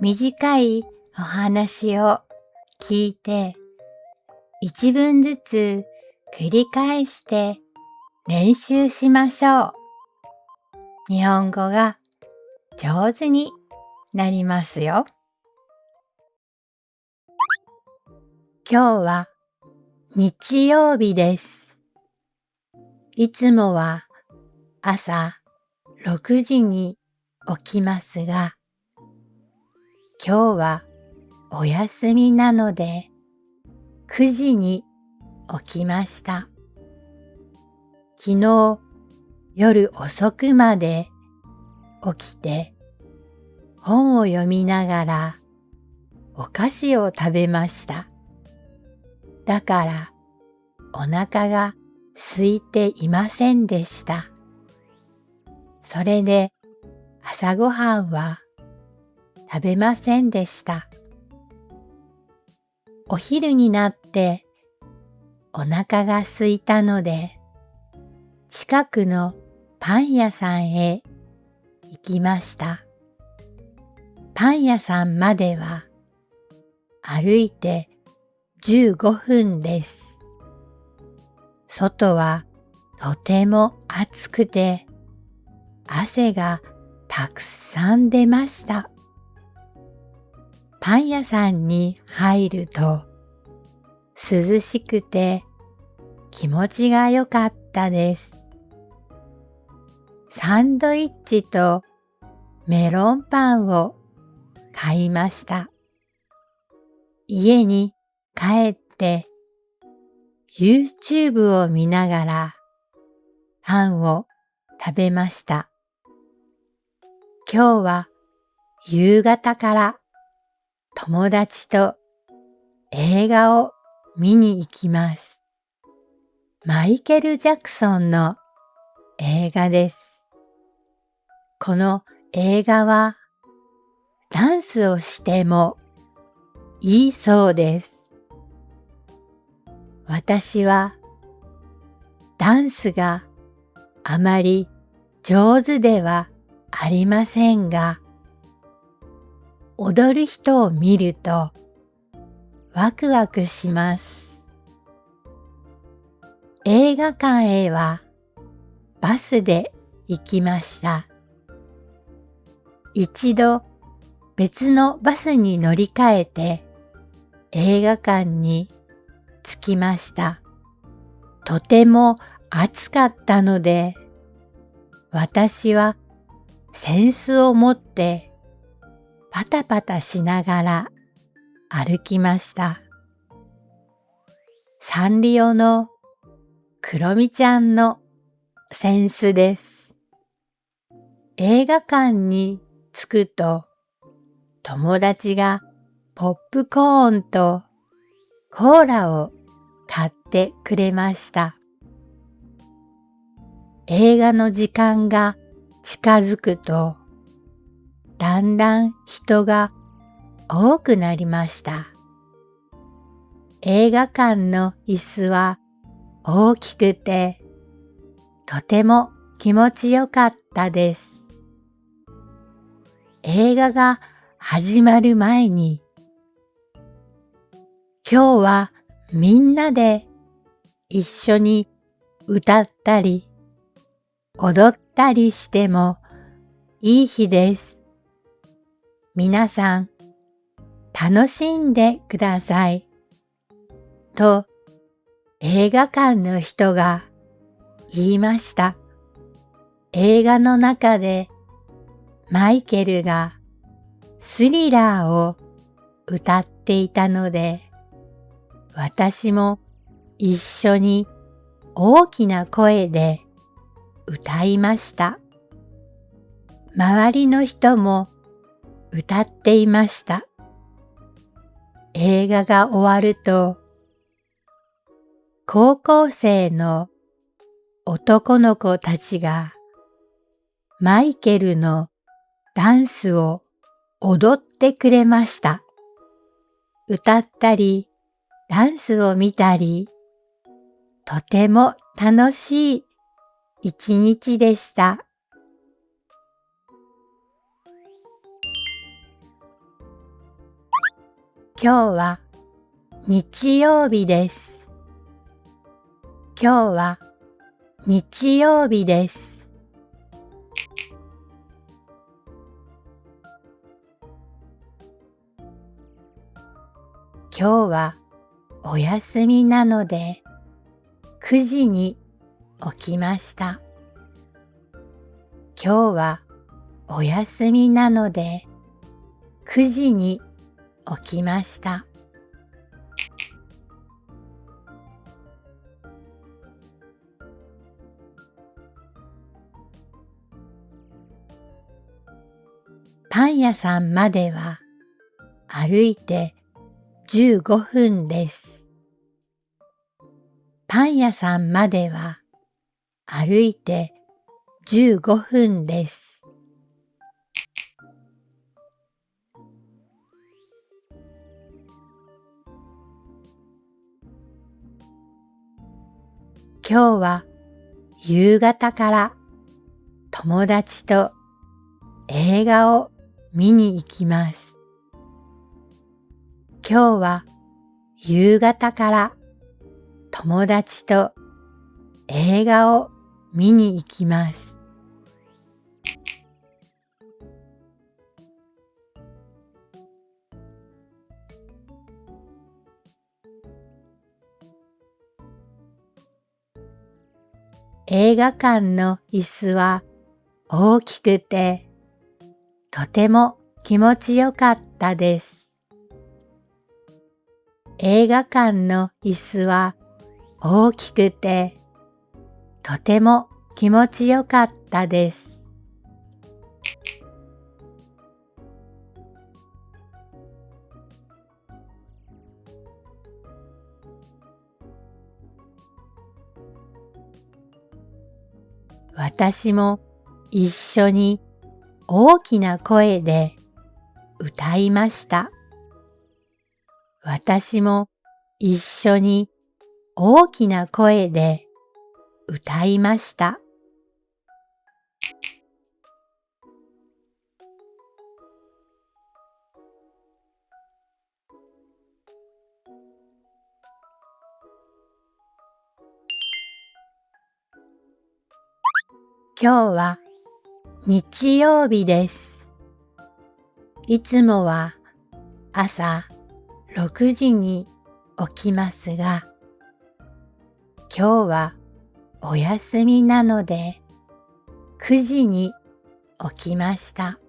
短いお話を聞いて、一文ずつ繰り返して練習しましょう。日本語が上手になりますよ。今日は日曜日です。いつもは朝6時に起きますが、今日はお休みなので9時に起きました。昨日夜遅くまで起きて本を読みながらお菓子を食べました。だからお腹が空いていませんでした。それで朝ごはんは食べませんでした。お昼になってお腹が空いたので近くのパン屋さんへ行きました。パン屋さんまでは歩いて15分です。外はとても暑くて汗がたくさん出ました。パン屋さんに入ると涼しくて気持ちが良かったです。サンドイッチとメロンパンを買いました。家に帰って YouTube を見ながらパンを食べました。今日は夕方から友達と映画を見に行きます。マイケル・ジャクソンの映画です。この映画はダンスをしてもいいそうです。私はダンスがあまり上手ではありませんが、踊る人を見るとワクワクします。映画館へはバスで行きました。一度別のバスに乗り換えて映画館に着きました。とても暑かったので、私は扇子を持ってパタパタしながら歩きました。サンリオのクロミちゃんの扇子です。映画館に着くと友達がポップコーンとコーラを買ってくれました。映画の時間が近づくとだんだん人が多くなりました。映画館の椅子は大きくてとても気持ちよかったです。映画が始まる前に、今日はみんなで一緒に歌ったり踊ったりしてもいい日です。皆さん楽しんでください。と映画館の人が言いました。映画の中でマイケルがスリラーを歌っていたので、私も一緒に大きな声で歌いました。周りの人も歌っていました。映画が終わると、高校生の男の子たちがマイケルのダンスを踊ってくれました。歌ったり、ダンスを見たり、とても楽しい一日でした。今日は日曜日です。今日は日曜日です。今日はお休みなので9時に起きました。今日はお休みなので9時に起きました。パン屋さんまでは歩いて15分です。パン屋さんまでは歩いて15分です。今日は夕方から友達と映画を見に行きます。今日は夕方から友達と映画を見に行きます。映画館の椅子は大きくてとても気持ちよかったです。映画館の椅子は大きくてとても気持ちよかったです。私も一緒に大きな声で歌いました。私も一緒に大きな声で歌いました。今日は日曜日です。いつもは朝6時に起きますが、今日はお休みなので9時に起きました。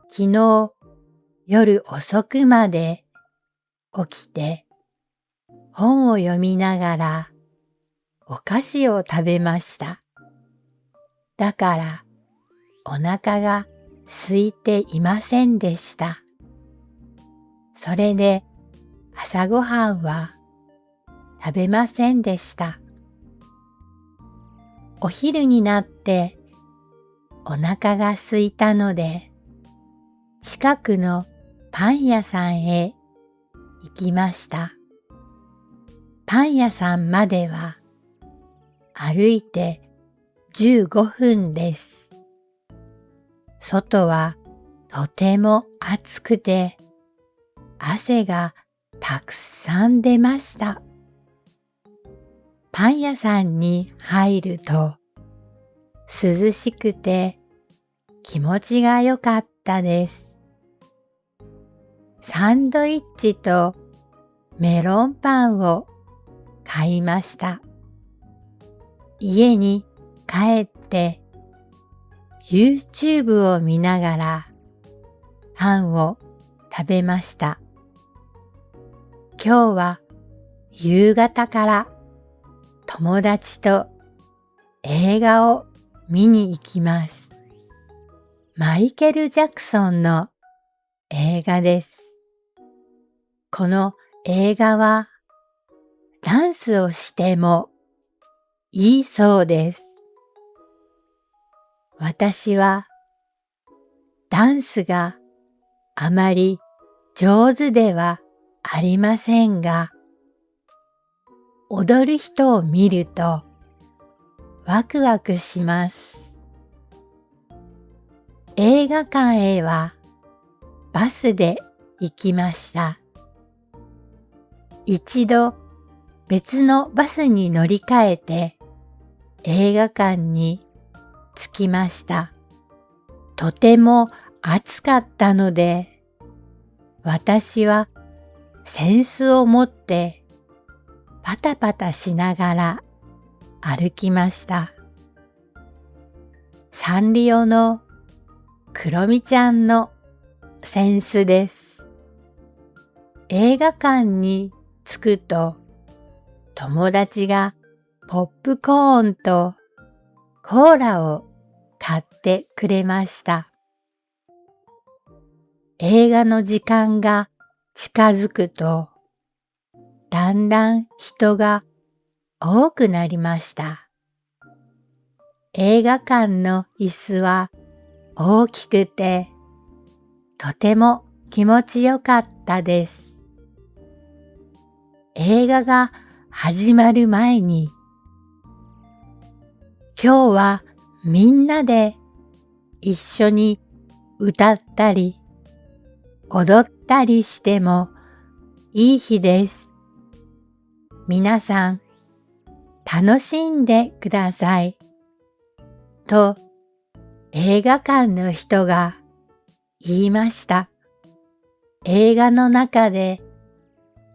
昨日夜遅くまで起きて本を読みながらお菓子を食べました。だからお腹が空いていませんでした。それで朝ごはんは食べませんでした。お昼になってお腹が空いたので近くのパン屋さんへ行きました。パン屋さんまでは歩いて15分です。外はとても暑くて汗がたくさん出ました。パン屋さんに入ると涼しくて気持ちが良かったです。サンドイッチとメロンパンを買いました。家に帰って YouTube を見ながらパンを食べました。今日は夕方から友達と映画を見に行きます。マイケル・ジャクソンの映画です。この映画はダンスをしてもいいそうです。私はダンスがあまり上手ではありませんが、踊る人を見るとワクワクします。映画館へはバスで行きました。一度別のバスに乗り換えて映画館に着きました。とても暑かったので、私は扇子を持ってパタパタしながら歩きました。サンリオのクロミちゃんの扇子です。映画館に着くと、友達がポップコーンとコーラを買ってくれました。映画の時間が近づくと、だんだん人が多くなりました。映画館の椅子は大きくて、とても気持ちよかったです。映画が始まる前に、今日はみんなで一緒に歌ったり踊ったりしてもいい日です。皆さん楽しんでください。と映画館の人が言いました。映画の中で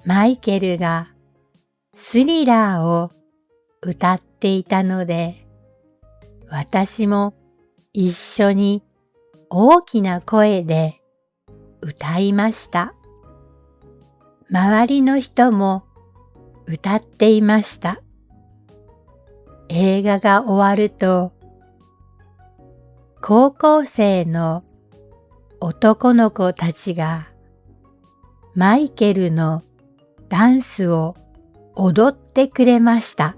マイケルがスリラーを歌っていたので、私も一緒に大きな声で歌いました。周りの人も歌っていました。映画が終わると、高校生の男の子たちがマイケルのダンスを踊ってくれました。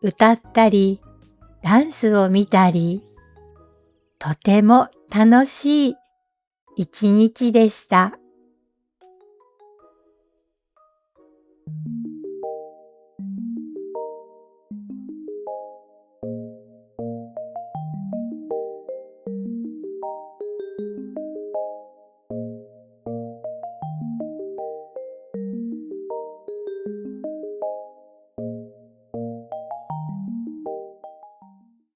歌ったり、ダンスを見たり、とても楽しい一日でした。